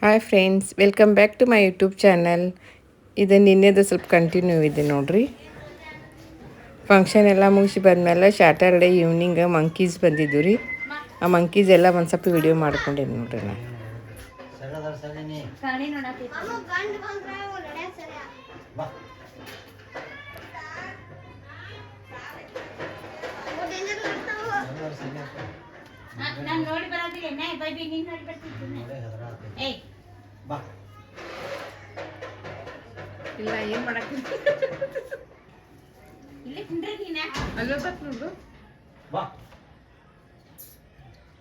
Hi friends, welcome back to my YouTube channel. ಇದು ನಿನ್ನೆದು ಸ್ವಲ್ಪ ಕಂಟಿನ್ಯೂ ಇದೆ ನೋಡ್ರಿ. ಫಂಕ್ಷನ್ ಎಲ್ಲ ಮುಗಿಸಿ ಬಂದಮೇಲೆ ಸ್ಯಾಟರ್ಡೇ ಈವ್ನಿಂಗ್ ಮಂಕೀಸ್ ಬಂದಿದ್ದು ರೀ. ಆ ಮಂಕೀಸ್ ಎಲ್ಲ ಒಂದು ಸ್ವಲ್ಪ ವಿಡಿಯೋ ಮಾಡ್ಕೊಂಡೇನಿ ನೋಡ್ರಿ ನಾನು. ನಾನು ನೋಡಿ ಬರೋದಿಲ್ಲ ಬೈಬಿ ನೀನು ನೋಡಿ ಬರ್ತಿದ್ದೀನಿ. ಏಯ್ ಬಾ ಇಲ್ಲ ಏನು ಮಾಡಕ್ಕೆ ಇಲ್ಲಿ ಕುಂಡ್ರಿ ನೀನು ಅಲ್ಲೇ ಬತ್ ನೋಡು. ಬಾ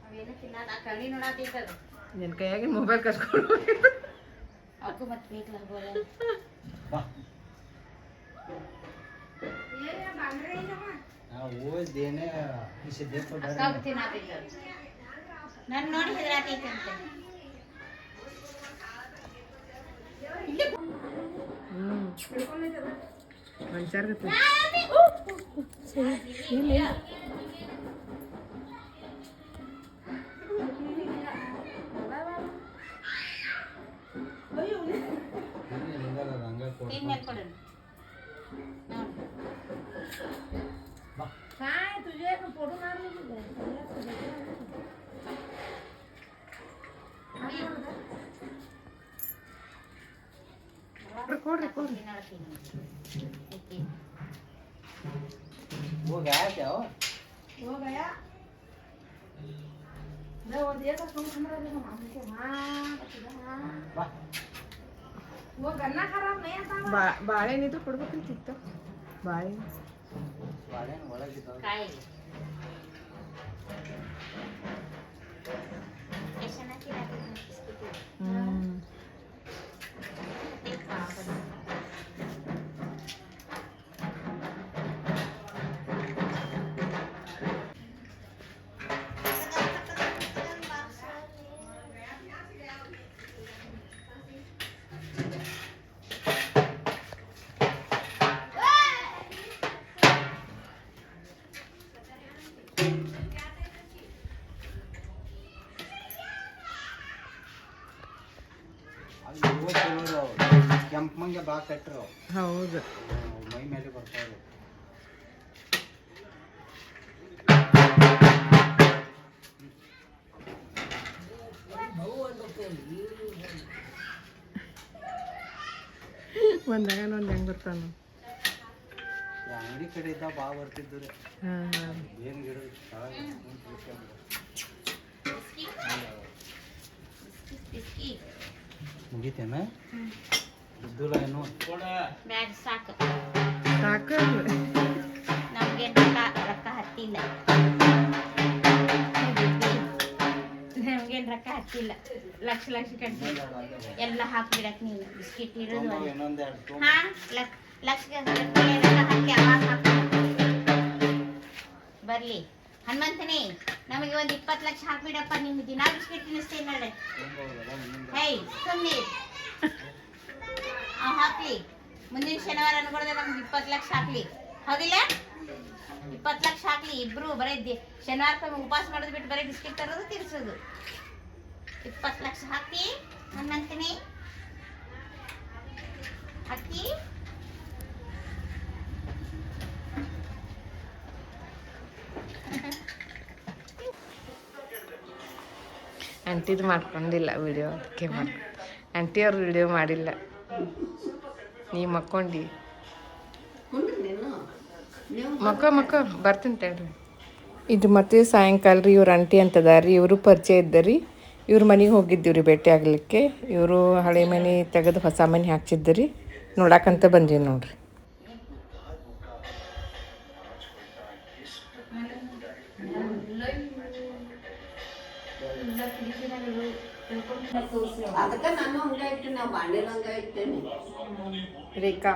ಅವೇನು ತಿನ್ನೋದು ಆ ಕಣ್ಣಿ ನೋಡಾತಿತ್ತದು. ನಿನ್ನ ಕೈಯಾಗಿ ಮೊಬೈಲ್ ಕಸ್ಕೊಂಡು ಅವಕ್ಕೂ ಮತ್ತೆ ಬೇಕಲ್ಲ ಬೋಲ. ಬಾ ಓದೇನೆ ನಾನು ನೋಡಿ ಹೆದರಾತೈತಂತೆ. ಮನುಷ್ಯರ್ಗತ್ತೆ ತಿನ್ ಮೇಲೆ ಕೊಡು. काय तुझे फोटो मारले ಕೊಡ್ರಿ ಕೊಡ್ರಿ. वो गया क्या हो गया मैं वो दिया था तुम हमरा देखो मामू के हां वो गन्ना खराब नहीं आता ಬಾಳೆನಿದ್ರು ಕೊಡ್ಬೇಕಂತಿತ್ತು. ಬಾಳೆಹಣ್ಣು काय ऐसा ना खिलाते हैं इसको. एक पापड़ ಕೆಂಪು ಮಂಗೆ ಬಾ ಕಟ್ಟರು ಹೌದು. ಮೈ ಮೇಲೆ ಬರ್ತಾವೆ. ಒಂದಾಗ ಒಂದು ಹೆಂಗೆ ಬರ್ತಾನ. ಅಂಗಡಿ ಕಡೆ ಇದ್ದ ಬಾ ಬರ್ತಿದ್ದು ರೀ. ಹಾಂ ಹಾಂ ಏನು ಗಿಡ ಮುಗಿತೇನ ಇದ್ದುಲ್ಲ ಏನು ಬ್ಯಾಗ್ ಸಾಕು. ಸಾಕು. ನಮ್ಗೆ ರೊಕ್ಕ ಹತ್ತಿಲ್ಲ. ನಮ್ಗೇನು ರೊಕ್ಕ ಹತ್ತಿಲ್ಲ. ಲಕ್ಷ ಲಕ್ಷ ಕಟ್ಟಿ ಎಲ್ಲ ಹಾಕ್ಬಿಡಕ್ ನೀನು ಬಿಸ್ಕಿಟ್ ಇರೋದು. ಇನ್ನೊಂದೆರಡು ಹಾ ಲಕ್ಷ ರೊಕ್ಕ ಹಾಕಿ ಅವಾಗ ಹಾಕಿ ಬರ್ಲಿ. ಹನುಮಂತನೇ ನಮಗೆ ಒಂದು 20 ಲಕ್ಷ ಹಾಕ್ಬಿಡಪ್ಪ. ನಿಮ್ಗೆ ದಿನಾ ಬಿಸ್ಕಿಟ್ ತಿನ್ನಿಸ್ತೇನೆ ನೋಡಿ. ಹೇ ಸುಮ್ಮನೆ ಹಾಕ್ಲಿ. ಮುಂದಿನ ಶನಿವಾರ ಅನ್ಕೊಳ್ದೆ ನಮ್ಗೆ 20 ಲಕ್ಷ ಹಾಕ್ಲಿ. ಹೌದಿಲ್ಲ? 20 ಲಕ್ಷ ಹಾಕ್ಲಿ. ಇಬ್ರು ಬರೀ ಶನಿವಾರ ಉಪವಾಸ ಮಾಡೋದು ಬಿಟ್ಟು ಬರೀ ಬಿಸ್ಕಿಟ್ ತರೋದು ತಿನ್ಸೋದು. 20 ಲಕ್ಷ ಹಾಕಿ ಹನುಮಂತನೇ ಹಾಕಿ. ಆಂಟಿದು ಮಾಡ್ಕೊಂಡಿಲ್ಲ ವಿಡಿಯೋ, ಅದಕ್ಕೆ ಆಂಟಿ ಅವ್ರು ವಿಡಿಯೋ ಮಾಡಿಲ್ಲ. ನೀ ಮಕ್ಕೊಂಡಿ ಮಕ್ಕ ಬರ್ತೀನಿ ತಡ್ರಿ. ಇದು ಮತ್ತೆ ಸಾಯಂಕಾಲ ರೀ ಇವ್ರ ಆಂಟಿ ಅಂತದಾರಿ. ಇವರು ಪರಿಚಯ ಇದ್ದರಿ. ಇವ್ರ ಮನೆಗೆ ಹೋಗಿದ್ದೀವ್ರಿ ಭೇಟಿ ಆಗ್ಲಿಕ್ಕೆ. ಇವರು ಹಳೆ ಮನೆ ತೆಗೆದು ಹೊಸ ಮನೆ ಹಾಕ್ಸಿದ್ದರಿ. ನೋಡಾಕಂತ ಬಂದೀವಿ ನೋಡ್ರಿ. ಅದಕ್ಕೆ ನಾನು ಹಂಗ ಇಟ್ಟು ನಾವು ಬಾಂಡೆಲ್ಲ ಹಂಗ ಇಟ್ಟೇನೆ. ರೇಖಾ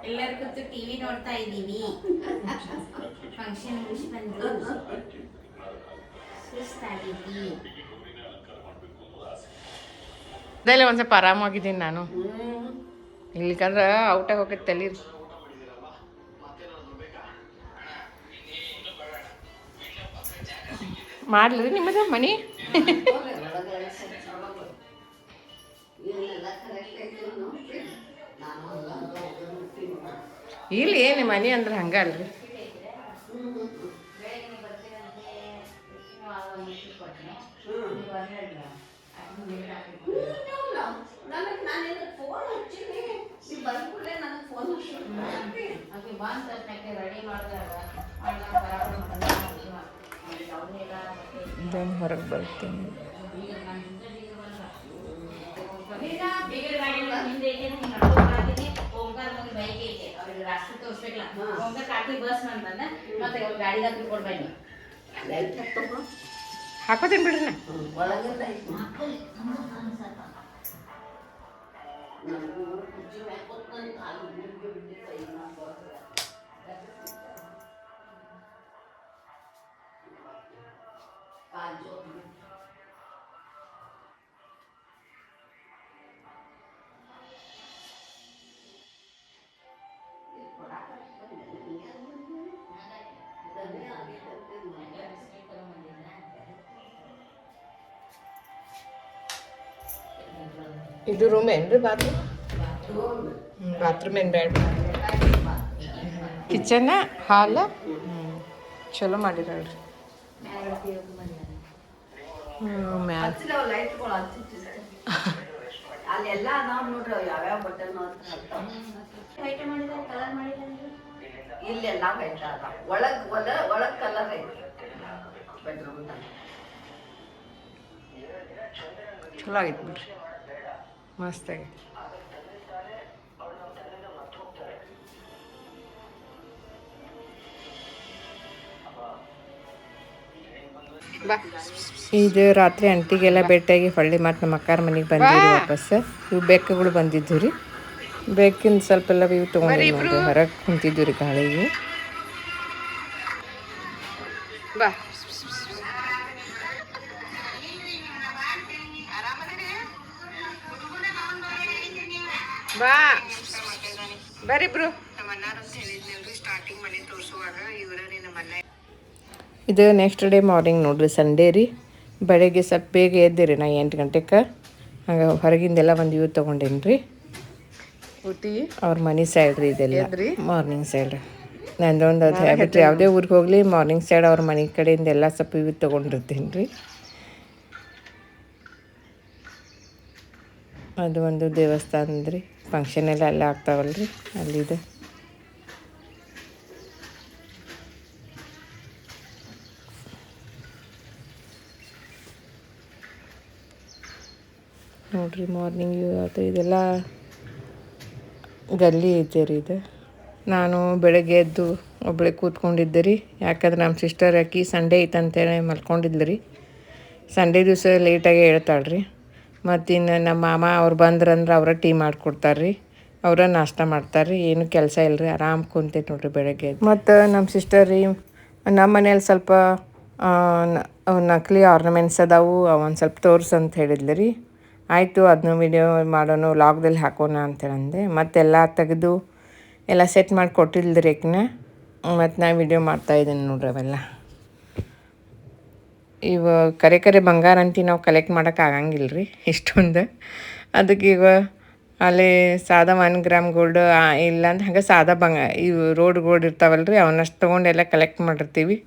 ಎಲ್ಲರೂ ಕೂತು ಟಿವಿ ನೋಡ್ತಾ ಇದ್ದೀವಿ. ಫಂಕ್ಷನ್ ಮುಗಿಸಿ ಬಂದು ಸುಸ್ತಾಗಿದ್ದೀವಿ. ಅದೆಲ್ಲ ಒಂದು ಸ್ವಲ್ಪ ಆರಾಮಾಗಿದ್ದೀನಿ ನಾನು. ಇಲ್ಲಿಕಂದ್ರೆ ಔಟಾಗಿ ಹೋಗೈತೆ ತಲೆ ಮಾಡ್ಲಿ ನಿಮ್ಮದ ಮನಿ ಇಲ್ಲಿ ಏನು ಮನಿ ಅಂದ್ರೆ ಹಂಗೆ ಅಲ್ರಿ ಇದನ್ನು ಹೊರಗೆ ಬರ್ತೀನಿ ಹಾಕೋತೀನಿ ಬಿಡ್ರಿ ನಾ ಇದು ರೂಮ್ ಏನ್ರಿ ಬಾತ್ರೂಮ್ ಏನು ಬೇಡ ಕಿಚನ್ ಹಾಲ್ ಚಲೋ ಮಾಡಿರಲ್ರಿ ಅಲ್ಲೆಲ್ಲ ಅದಾವ ನೋಡ್ರಿ ಯಾವ್ಯಾವ ಬಟನ್ ಇಲ್ಲೆಲ್ಲ ವೈಟ್ ಅದಾವ ಒಳಗ್ ಕಲರ್ ಐತಿ ಬೆಡ್ರೂಮ್ ಚಲೋ ಆಗೈತೆ ಬಿಡ್ರಿ ಮಸ್ತ್ ಆಗೈತೆ ಇದು ರಾತ್ರಿ ಅಂಟಿಗೆಲ್ಲ ಭೇಟಿಯಾಗಿ ಹೊಳ್ಳಿ ಮತ್ತು ನಮ್ಮ ಅಕ್ಕಾರ ಮನೆಗೆ ಬಂದಿರಿ ವಾಪಸ್ ಇವು ಬೆಕ್ಕುಗಳು ಬಂದಿದ್ದು ರೀ ಬೆಕ್ಕಿನ ಸ್ವಲ್ಪ ಎಲ್ಲ ಇವು ತೊಗೊಂಡು ಹೊರಗೆ ಕುಂತಿದ್ದು ರೀ ಗಾಳಿಗೆ ಬಾ ಬಾ ಬರಿಬ್ರು ಇದು ನೆಕ್ಸ್ಟ್ ಡೇ ಮಾರ್ನಿಂಗ್ ನೋಡ್ರಿ ಸಂಡೇ ರೀ ಬೆಳಗ್ಗೆ ಸ್ವಲ್ಪ ಬೇಗ ಎದ್ದಿರಿ ನಾ 8 ಗಂಟೆಗೆ ಹಂಗೆ ಹೊರಗಿಂದೆಲ್ಲ ಒಂದು ಇವು ತೊಗೊಂಡೇನಿ ರೀ ಊಟಿ ಅವ್ರ ಮನೆ ಸೈಡ್ ರೀ ಇದೆಲ್ಲ ಮಾರ್ನಿಂಗ್ ಸೈಡ್ ನಂದೊಂದು ಅದು ಹ್ಯಾಬಿಟ್ ಯಾವುದೇ ಊರಿಗೆ ಹೋಗಲಿ ಮಾರ್ನಿಂಗ್ ಸೈಡ್ ಅವ್ರ ಮನೆ ಕಡೆಯಿಂದ ಎಲ್ಲ ಸ್ವಲ್ಪ ಇವು ತೊಗೊಂಡಿರ್ತೀನಿ ರೀ ಅದು ಒಂದು ದೇವಸ್ಥಾನದ ರೀ ಫಂಕ್ಷನ್ ಎಲ್ಲ ಅಲ್ಲೇ ಆಗ್ತಾವಲ್ಲ ರೀ ಅಲ್ಲಿದೆ ನೋಡ್ರಿ ಮಾರ್ನಿಂಗ್ ಅದು ಇದೆಲ್ಲ ಗಲ್ಲಿ ಐತೆ ರೀ ಇದು ನಾನು ಬೆಳಗ್ಗೆ ಎದ್ದು ಒಬ್ಬಳೆ ಕೂತ್ಕೊಂಡಿದ್ದೆ ರೀ ಯಾಕಂದ್ರೆ ನಮ್ಮ ಸಿಸ್ಟರ್ ಆಕಿ ಸಂಡೇ ಐತೆ ಅಂತೇಳಿ ಮಲ್ಕೊಂಡಿದ್ಲು ರೀ ಸಂಡೇ ದಿವಸ ಲೇಟಾಗಿ ಹೇಳ್ತಾಳೆ ರೀ ಮತ್ತು ಇನ್ನು ನಮ್ಮ ಮಾಮ ಅವ್ರು ಬಂದ್ರಂದ್ರೆ ಅವರ ಟೀ ಮಾಡಿಕೊಡ್ತಾರೆ ರೀ ಅವರ ನಾಷ್ಟ ಮಾಡ್ತಾರೆ ರೀ ಏನು ಕೆಲಸ ಇಲ್ಲ ರೀ ಆರಾಮ್ ಕುಂತೈತೆ ನೋಡ್ರಿ ಬೆಳಗ್ಗೆ ಮತ್ತು ನಮ್ಮ ಸಿಸ್ಟರ್ ರೀ ನಮ್ಮ ಮನೇಲಿ ಸ್ವಲ್ಪ ನಕಲಿ ಆರ್ನಮೆಂಟ್ಸ್ ಅದಾವು ಒಂದು ಸ್ವಲ್ಪ ತೋರ್ಸು ಅಂತ ಹೇಳಿದ್ಲು ರೀ ಆಯಿತು ಅದನ್ನು ವಿಡಿಯೋ ಮಾಡೋಣ ವ್ಲಾಗ್ದಲ್ಲಿ ಹಾಕೋಣ ಅಂತೇಳಂದೆ ಮತ್ತೆಲ್ಲ ತೆಗೆದು ಎಲ್ಲ ಸೆಟ್ ಮಾಡಿ ಕೊಟ್ಟಿಲ್ದು ರೀ ಆಕಿನ ಮತ್ತು ನಾ ವಿಡಿಯೋ ಮಾಡ್ತಾಯಿದ್ದೀನಿ ನೋಡ್ರಿ ಅವೆಲ್ಲ ಇವ ಕರೆ ಬಂಗಾರ ಅಂತಿ ನಾವು ಕಲೆಕ್ಟ್ ಮಾಡೋಕೆ ಆಗಂಗಿಲ್ಲ ರೀ ಇಷ್ಟೊಂದು ಅದಕ್ಕೆ ಇವ ಅಲ್ಲಿ ಸಾದಾ 1 ಗ್ರಾಮ್ ಗೋಲ್ಡ್ ಇಲ್ಲ ಅಂದ್ರೆ ಹಂಗೆ ಸಾದಾ ಇವು ರೋಡ್ ಗೋಲ್ಡ್ ಇರ್ತಾವಲ್ಲ ರೀ ಅವನ್ನಷ್ಟು ತೊಗೊಂಡು ಎಲ್ಲ ಕಲೆಕ್ಟ್ ಮಾಡಿರ್ತೀವಿ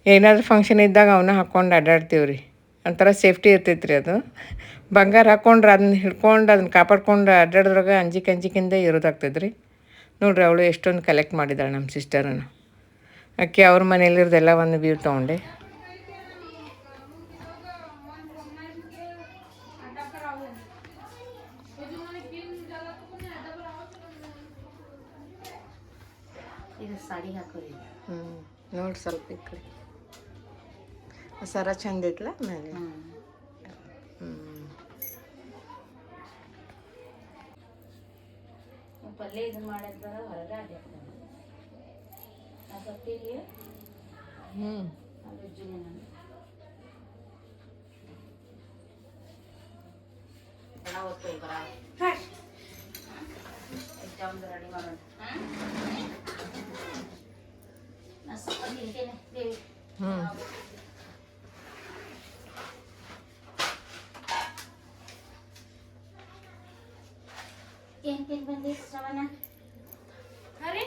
ಏನಾದರೂ ಫಂಕ್ಷನ್ ಇದ್ದಾಗ ಅವನ್ನ ಹಾಕ್ಕೊಂಡು ಅಡ್ಡಾಡ್ತೀವಿ ರೀ ಒಂಥರ ಸೇಫ್ಟಿ ಇರ್ತೈತೆ ರೀ ಅದು ಬಂಗಾರ ಹಾಕ್ಕೊಂಡ್ರೆ ಅದನ್ನ ಹಿಡ್ಕೊಂಡು ಅದನ್ನ ಕಾಪಾಡ್ಕೊಂಡು ಅಡ್ಡಾಡಿದ್ರಾಗ ಅಂಜಿಕಿಂದ ಇರೋದಾಗ್ತದೆ ರೀ ನೋಡ್ರಿ ಅವಳು ಎಷ್ಟೊಂದು ಕಲೆಕ್ಟ್ ಮಾಡಿದಾಳೆ ನಮ್ಮ ಸಿಸ್ಟರನ್ನು ಅಕ್ಕಿ ಅವ್ರ ಮನೇಲಿರೋದೆಲ್ಲ ಒಂದು ವ್ಯೂ ತೊಗೊಂಡೆ ಇದು ಸಾಡಿ ಹಾಕೋರಿ ನೋಡಿ ಸ್ವಲ್ಪ ಈ ಕಡೆ ಸರ ಚಂದ ಐತ್ಲ ಮೇಲೆ ಪಲ್ಯ ಇದನ್ನ ಮಾಡಿದ್ರ ಹೊರಗೆ ಆಗೈತೆ ಸತ್ತಿರಿ ರುಚಿನೇ ನಾನು ಹೊತ್ತು ಬರ ಜಾಮೂನ್ ರೆಡಿ ಮಾಡೋಣ. ದೇವಿ ಏನ್ ಬಂದಿ ಶ್ರವಣ? ಅರೆ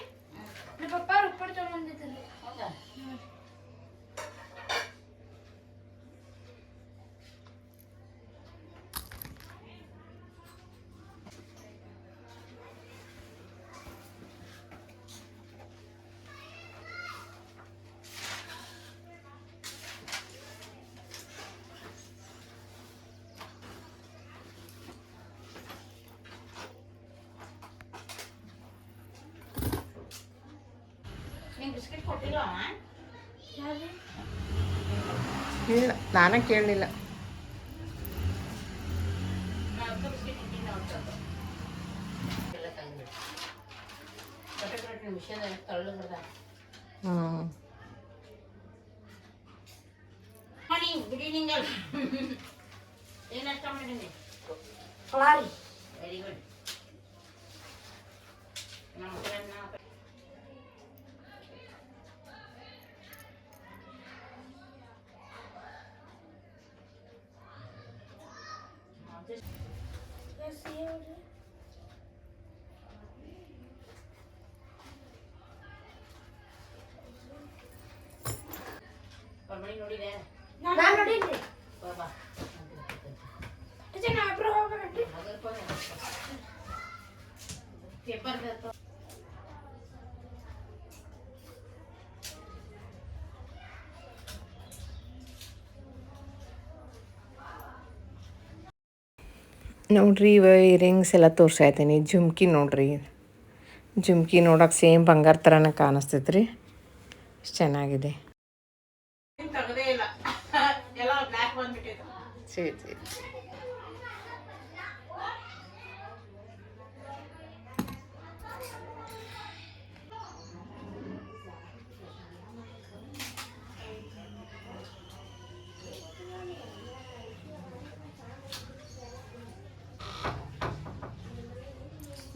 ನಮ್ಮ ಪಪ್ಪ ಉಪ್ಪಟ್ಟು ತಗೊಂಡಿದ್ದಾರೆ. ಹೌದಾ? ನಿಂಗೆ ಬಿಸ್ಕೆಟ್ ಕೊಟ್ಟಿಲ್ಲ? ಇಲ್ಲ ನಾನೇ ಕೇಳಲಿಲ್ಲ. ಬಿಸ್ಕೆಟ್ ಇಟ್ಟಿನ ಎಲ್ಲ ತಂದ್ಬಿಟ್ಟು ಮಿಷನ್ ತಳ್ಳದ ಹನಿ ಗುಡ್ ಈವ್ನಿಂಗ್. ಏನು ಅಷ್ಟ ಮಾಡೀನಿ? ಕಳಾರಿ ವೆರಿ ಗುಡ್. ನಮ್ಮ ಮನೆ ನೋಡಿದೆ ನಾನು ನೋಡಿದ್ರಿ. ಬಾಬಾ ಅಜ್ಜ ನಾ ಇಬ್ರು ಹೋಗ್ಬೇಕಂತ. ಪೇಪರ್ ನೋಡ್ರಿ ಇವ ಇಯರಿಂಗ್ಸ್ ಎಲ್ಲ ತೋರಿಸ್ತಾ ಇದ್ದೀನಿ. ಜುಮ್ಕಿ ನೋಡ್ರಿ, ಜುಮ್ಕಿ ನೋಡೋಕೆ ಸೇಮ್ ಬಂಗಾರ ಥರನೇ ಕಾಣಿಸ್ತೈತ್ರಿ. ಎಷ್ಟು ಚೆನ್ನಾಗಿದೆ. ತಗದೇ ಇಲ್ಲ, ಎಲ್ಲ ಬ್ಲ್ಯಾಕ್ ಬಂದ್ಬಿಟ್ಟಿದೆ. ಸರಿ ಸರಿ.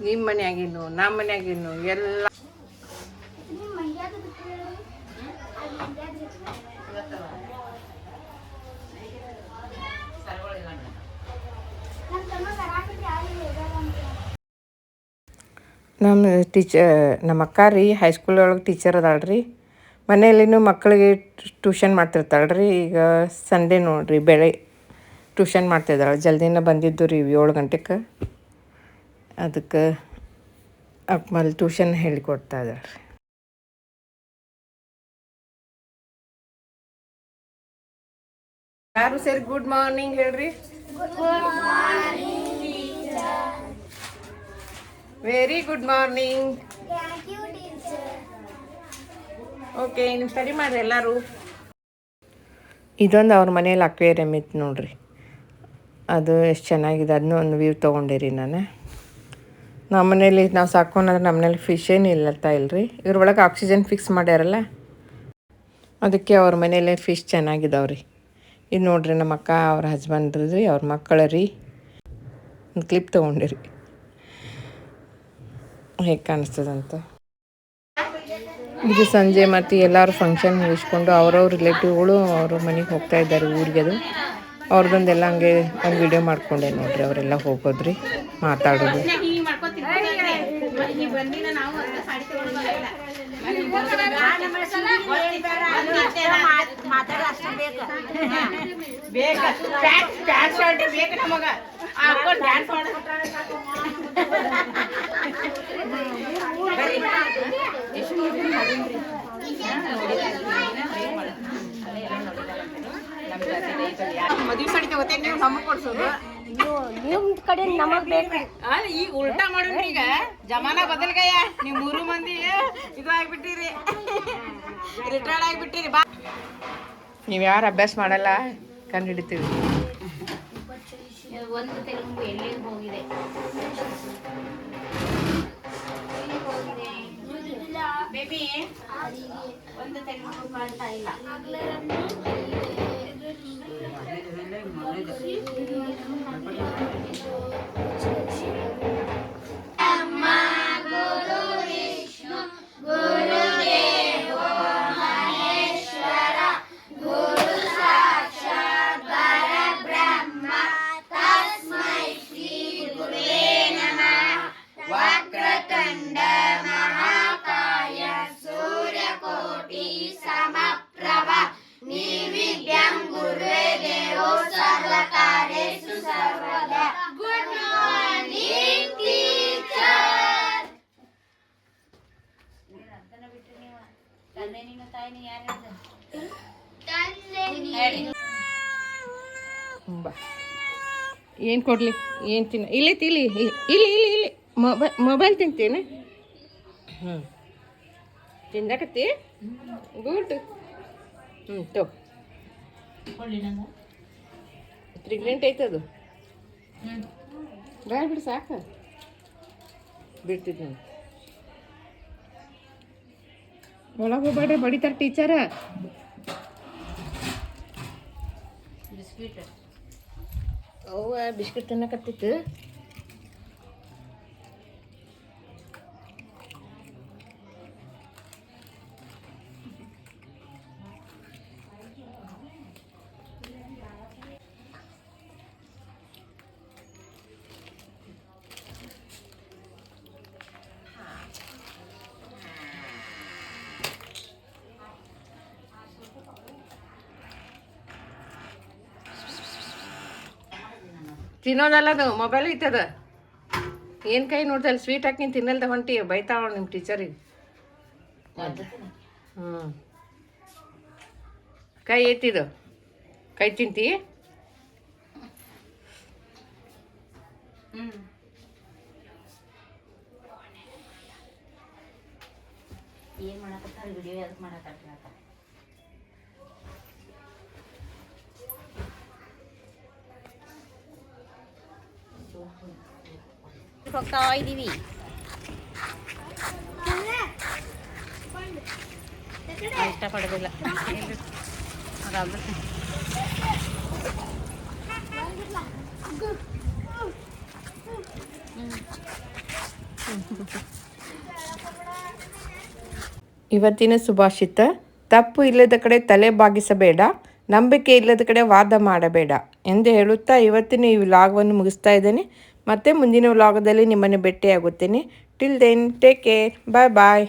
ನಿಮ್ಮ ಮನೆಯಾಗಿನ್ನು ನಮ್ಮ ಮನೆಯಾಗಿನ್ನು ಎಲ್ಲ ನಿಮ್ಮ ಮಂಡ್ಯದ ಬಿಟ್ಟರೆ ಅದು ಮಂಡ್ಯದ ಬಿಟ್ಟರೆ ಸರ್ಗಳಿಲ್ಲ ನನ್ನ ತಮ್ಮ ಕರಾಕಟ್ಟಿ ಯಾರು ಹೋಗಲ್ಲ ಅಂತ. ನಮ್ಮ ಅಕ್ಕ ರೀ ಹೈಸ್ಕೂಲ್ ಒಳಗೆ ಟೀಚರ್ ಅದಾಳ್ರಿ. ಮನೆಯಲ್ಲಿನೂ ಮಕ್ಕಳಿಗೆ ಟ್ಯೂಷನ್ ಮಾಡ್ತಿರ್ತಾಳ್ರಿ. ಈಗ ಸಂಡೇ ನೋಡ್ರಿ ಬೆಳೆ ಟ್ಯೂಷನ್ ಮಾಡ್ತಿದ್ದಾಳೆ. ಜಲ್ದಿನ ಬಂದಿದ್ದು ರೀ 7 ಗಂಟೆಗೆ. ಅದಕ್ಕೆ ಆಮೇಲೆ ಟ್ಯೂಷನ್ ಹೇಳಿಕೊಡ್ತಾ ಇದ್ದಾಳೆ ರೀ. ಯಾರು ಸರಿ ಗುಡ್ ಮಾರ್ನಿಂಗ್ ಹೇಳ್ರಿ. Very good morning. ಓಕೆ, ನಿಮ್ಮ ಸ್ಟಡಿ ಮಾಡಿರಿ ಎಲ್ಲರೂ. ಇದೊಂದು ಅವ್ರ ಮನೇಲಿ ಅಕ್ವೇರಿಯಮ್ ಇತ್ತು ನೋಡ್ರಿ. ಅದು ಎಷ್ಟು ಚೆನ್ನಾಗಿದೆ. ಅದನ್ನೂ ಒಂದು ವ್ಯೂ ತೊಗೊಂಡಿರಿ ನಾನು. ನಮ್ಮ ಮನೇಲಿ ನಾವು ಸಾಕೊಂಡ್ರೆ ನಮ್ಮ ಮನೇಲಿ ಫಿಶ್ ಏನು ಇಲ್ಲತ್ತ ಇಲ್ರಿ. ಇದ್ರೊಳಗೆ ಆಕ್ಸಿಜನ್ ಫಿಕ್ಸ್ ಮಾಡ್ಯಾರಲ್ಲ, ಅದಕ್ಕೆ ಅವ್ರ ಮನೇಲಿ ಫಿಶ್ ಚೆನ್ನಾಗಿದಾವ್ರಿ. ಇದು ನೋಡ್ರಿ ನಮ್ಮ ಅಕ್ಕ ಅವ್ರ ಹಸ್ಬೆಂಡ್ರಿ ಅವ್ರ ಮಕ್ಕಳ ರೀ. ಒಂದು ಕ್ಲಿಪ್ ತೊಗೊಂಡಿರಿ ಹೇಗೆ ಕಾಣಿಸ್ತದಂತ. ಇದು ಸಂಜೆ ಮತ್ತು ಎಲ್ಲರೂ ಫಂಕ್ಷನ್ ಮುಗಿಸ್ಕೊಂಡು ಅವ್ರವ್ರ ರಿಲೇಟಿವ್ಗಳು ಅವ್ರ ಮನೆಗೆ ಹೋಗ್ತಾ ಇದ್ದಾರೆ ಊರಿಗೆ. ಅದು ಅವ್ರದ್ದೊಂದೆಲ್ಲ ಹಂಗೆ ಒಂದು ವಿಡಿಯೋ ಮಾಡ್ಕೊಂಡೆ ನೋಡ್ರಿ. ಅವರೆಲ್ಲ ಹೋಗೋದ್ರಿ ಮಾತಾಡೋದು. ಮದುವೆ ಸಡಿ ತಗೋತೇನೆ, ನೀವು ನಮಗೆ ಕೊಡ್ಸೋದು. ನಿಮ್ಮ ಕಡೆ ನಮಗೆ ಬೇಕು. ಈಗ ಉಲ್ಟಾ ಮಾಡೋಣ್ರಿ. ಈಗ ಜಮಾನ ಬದಲ್ಗಯ್ಯ. ನೀವು 3 ಮಂದಿ ಇದು ಆಗ್ಬಿಟ್ಟಿರಿ, ರಿಟೈರ್ಡ್ ಆಗಿಬಿಟ್ಟಿರಿ. ಬಾ, ನೀವು ಯಾರು ಅಭ್ಯಾಸ ಮಾಡಲ್ಲ ಕಂಡು ಹಿಡಿತೀವಿ. ಒಂದು ತೆಲುಗು ಎಲ್ಲಿಗೆ ಹೋಗಿದೆ? ಬೇಬಿ ಒಂದು ತೆಲುಗು ಮಾಡ್ತಾ ಇಲ್ಲ. ಅಮ್ಮ ಕಾಯಿನಿ ಯಾರು ಹೇಳಿ ಬಾ ಏನು ಕೊಡಲಿ ಏನು ತಿನ್ನ ಇಲ್ಲಿ ಇಲ್ಲಿ ಇಲ್ಲಿ ಇಲ್ಲಿ ಇಲ್ಲಿ ಇಲ್ಲಿ ಮೊಬೈಲ್ ತಿಂತೇನೆ ಹ್ಞೂ ತಿಂದಾಕತ್ತಿ ಗುಡ್ ತೋ ಕೊಡ್ಲಿ ನಂಗೆ ಪ್ರೆಗ್ನೆಂಟ್ ಐತದು ಬೇಡ ಬಿಡು ಸಾಕು ಬಿಡ್ತಿದ್ದೆ ಒಳಗೆ ಹೋಗ್ಬೇಡ್ರಿ ಬಡಿತಾರೆ ಟೀಚರ ಬಿಸ್ಕಿಟ್ ಅವ್ವ ಬಿಸ್ಕಿಟ್ ತಿನ್ನಕತ್ತಿತ್ತು ತಿನ್ನೋದಲ್ಲ ಅದು ಮೊಬೈಲ್ ಐತದ ಏನು ಕೈ ನೋಡ್ದಲ್ಲ ಸ್ವೀಟ್ ಹಾಕಿ ತಿನ್ನಲ್ದ ಹೊಂಟಿ ಬೈತಾವ ನಿಮ್ಮ ಟೀಚರಿಗೆ ಹ್ಞೂ ಕೈ ಎತ್ತಿದು ಕೈ ತಿಂತಿ ಏನು ಮಾಡಕತ್ತಾರ ವಿಡಿಯೋ ಯಾವ್ದು ಮಾಡಕತ್ತಾರ ಹೋಗ್ತಾ ಇದ್ದೀವಿ ಇಷ್ಟಪಡೋದಿಲ್ಲ ಇವತ್ತಿನ ಸುಭಾಷಿತ ತಪ್ಪು ಇಲ್ಲದ ಕಡೆ ತಲೆ ಬಾಗಿಸಬೇಡ, ನಂಬಿಕೆ ಇಲ್ಲದ ಕಡೆ ವಾದ ಮಾಡಬೇಡ ಎಂದು ಹೇಳುತ್ತಾ ಇವತ್ತಿನ ಈ ವ್ಲಾಗವನ್ನು ಮುಗಿಸ್ತಾ ಇದ್ದೇನೆ. ಮತ್ತೆ ಮುಂದಿನ ವ್ಲಾಗದಲ್ಲಿ ನಿಮ್ಮನ್ನು ಭೇಟಿಯಾಗುತ್ತೇನೆ. ಟಿಲ್ ದೆನ್ ಟೇಕ್ ಕೇರ್, ಬಾಯ್ ಬಾಯ್.